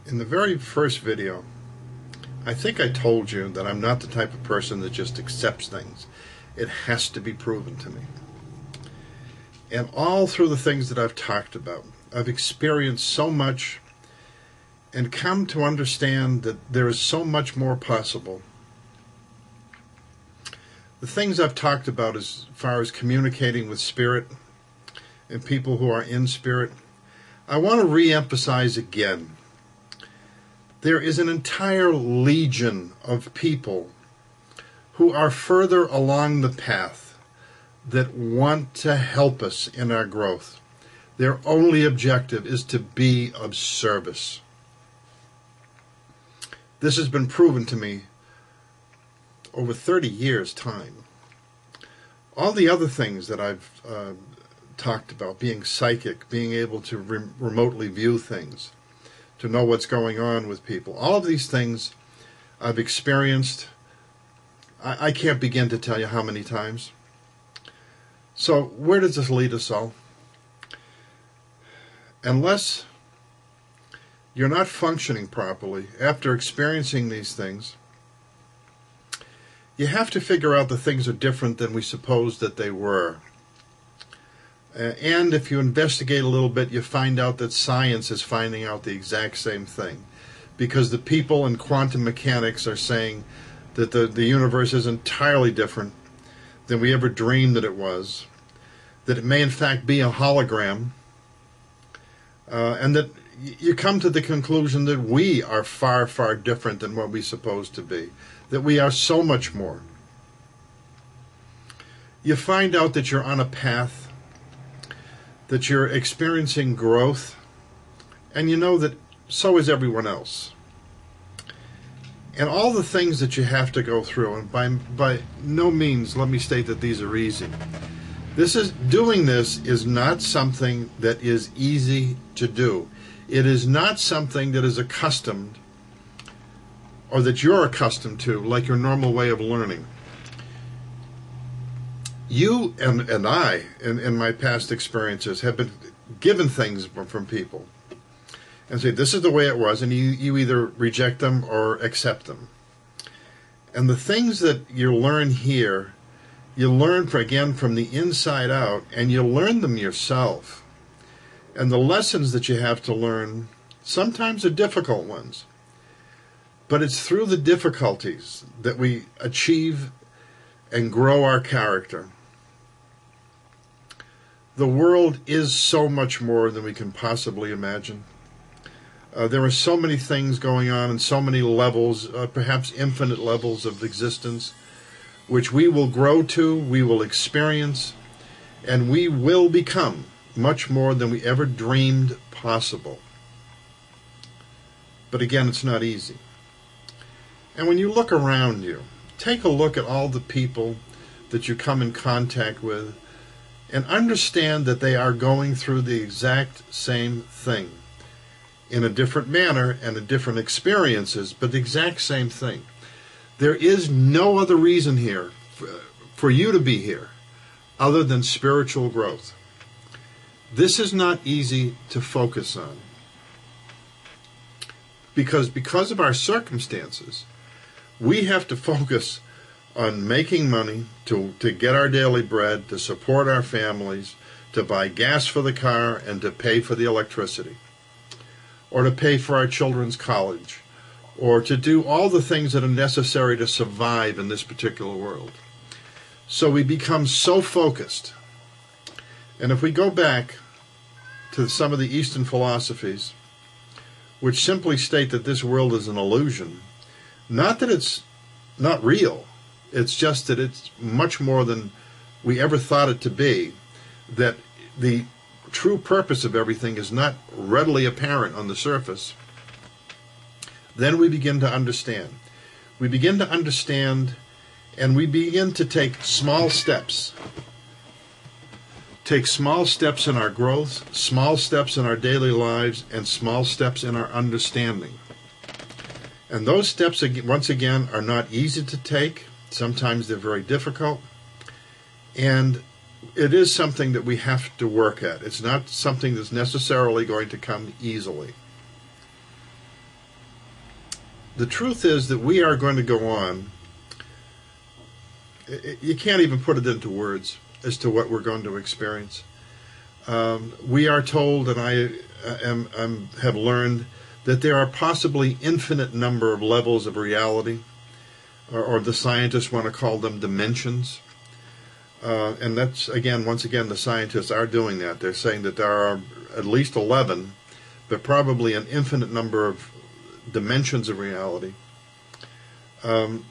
In the very first video, I think I told you that I'm not the type of person that just accepts things. It has to be proven to me. And all through the things that I've talked about, I've experienced so much and come to understand that there is so much more possible. The things I've talked about as far as communicating with spirit and people who are in spirit, I want to re-emphasize again. There is an entire legion of people who are further along the path that want to help us in our growth. Their only objective is to be of service. This has been proven to me over 30 years' time. All the other things that I've talked about, being psychic, being able to remotely view things, to know what's going on with people, all of these things I've experienced. I can't begin to tell you how many times. So where does this lead us all? Unless you're not functioning properly after experiencing these things, you have to figure out that things are different than we supposed that they were. And if you investigate a little bit, you find out that science is finding out the exact same thing. Because the people in quantum mechanics are saying that the universe is entirely different than we ever dreamed that it was. That it may in fact be a hologram. And that you come to the conclusion that we are far, far different than what we're supposed to be. That we are so much more. You find out that you're on a path, that you're experiencing growth, and you know that so is everyone else. And all the things that you have to go through, and by no means let me state that these are easy. Doing this is not something that is easy to do. It is not something that is accustomed, or that you're accustomed to, like your normal way of learning. You and I, in my past experiences, have been given things from people and say, this is the way it was, and you either reject them or accept them. And the things that you learn here, you learn, again, from the inside out, and you learn them yourself. And the lessons that you have to learn sometimes are difficult ones. But it's through the difficulties that we achieve and grow our character. The world is so much more than we can possibly imagine. There are so many things going on and so many levels, perhaps infinite levels of existence, which we will grow to, we will experience, and we will become much more than we ever dreamed possible. But again, it's not easy. And when you look around you, take a look at all the people that you come in contact with and understand that they are going through the exact same thing in a different manner and in different experiences, but the exact same thing. There is no other reason here for you to be here other than spiritual growth. This is not easy to focus on because of our circumstances. We have to focus on making money to get our daily bread, to support our families, to buy gas for the car, and to pay for the electricity, or to pay for our children's college, or to do all the things that are necessary to survive in this particular world. So we become so focused. And if we go back to some of the Eastern philosophies, which simply state that this world is an illusion, not that it's not real, it's just that it's much more than we ever thought it to be, that the true purpose of everything is not readily apparent on the surface, then we begin to understand. We begin to understand, and we begin to take small steps. Take small steps in our growth, small steps in our daily lives, and small steps in our understanding. And those steps, once again, are not easy to take. Sometimes they're very difficult. And it is something that we have to work at. It's not something that's necessarily going to come easily. the truth is that we are going to go on. You can't even put it into words as to what we're going to experience. We are told, and I have learned, that there are possibly infinite number of levels of reality, or the scientists want to call them dimensions. And that's, once again, the scientists are doing that. They're saying that there are at least 11, but probably an infinite number of dimensions of reality. That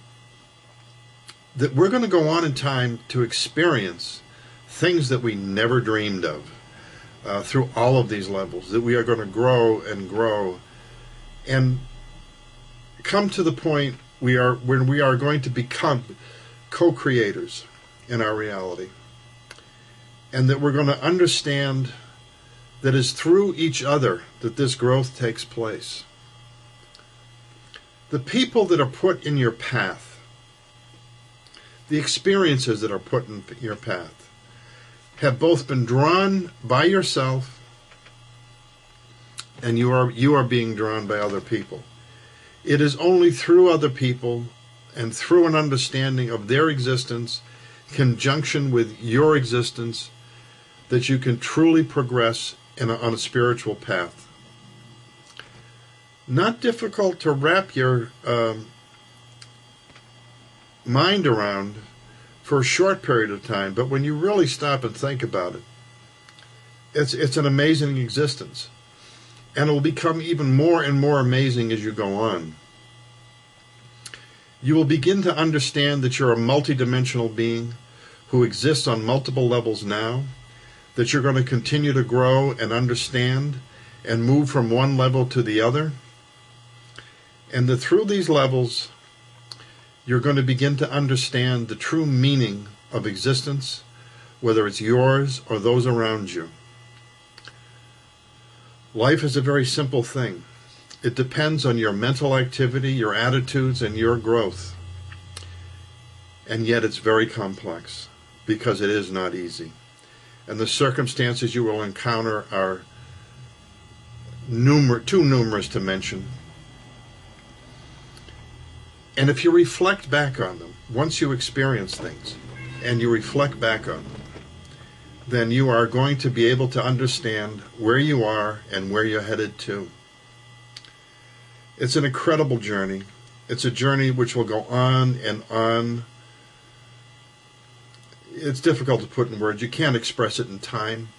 we're going to go on in time to experience things that we never dreamed of through all of these levels, that we are going to grow and grow and come to the point when we are going to become co-creators in our reality, and that we're going to understand that it's through each other that this growth takes place. The people that are put in your path, the experiences that are put in your path, have both been drawn by yourself, and you are being drawn by other people. It is only through other people and through an understanding of their existence, conjunction with your existence, that you can truly progress on a spiritual path. Not difficult to wrap your mind around for a short period of time, but when you really stop and think about it, it's an amazing existence. And it will become even more and more amazing as you go on. You will begin to understand that you're a multidimensional being who exists on multiple levels now, that you're going to continue to grow and understand and move from one level to the other, and that through these levels you're going to begin to understand the true meaning of existence, whether it's yours or those around you. Life is a very simple thing. It depends on your mental activity, your attitudes, and your growth. And yet it's very complex, because it is not easy. And the circumstances you will encounter are too numerous to mention. And if you reflect back on them, once you experience things, and you reflect back on them, then you are going to be able to understand where you are and where you're headed to. It's an incredible journey. It's a journey which will go on and on. It's difficult to put in words. You can't express it in time.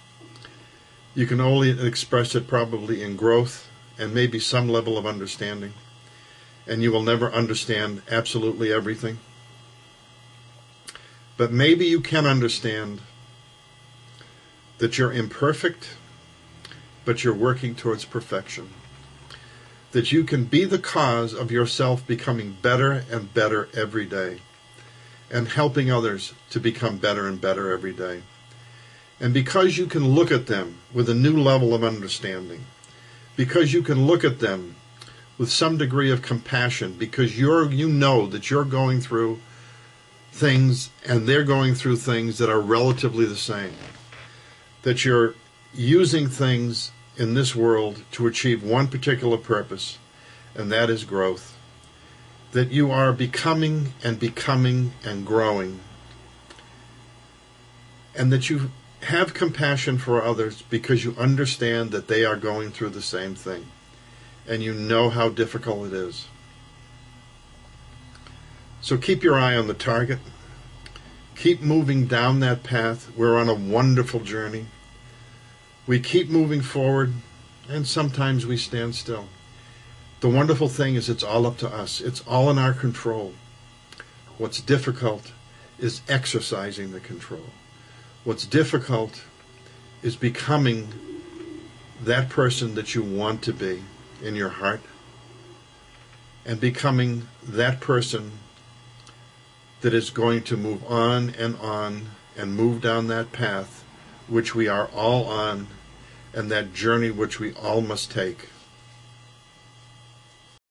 You can only express it probably in growth and maybe some level of understanding. And you will never understand absolutely everything. But maybe you can understand that you're imperfect, but you're working towards perfection. That you can be the cause of yourself becoming better and better every day, and helping others to become better and better every day. And because you can look at them with a new level of understanding, because you can look at them with some degree of compassion, because you know that you're going through things and they're going through things that are relatively the same, that you're using things in this world to achieve one particular purpose, and that is growth. That you are becoming and growing, and that you have compassion for others because you understand that they are going through the same thing, and you know how difficult it is. So keep your eye on the target. Keep moving down that path. We're on a wonderful journey. We keep moving forward, and sometimes we stand still. The wonderful thing is it's all up to us. It's all in our control. What's difficult is exercising the control. What's difficult is becoming that person that you want to be in your heart, and becoming that person that is going to move on and move down that path which we are all on, and that journey which we all must take.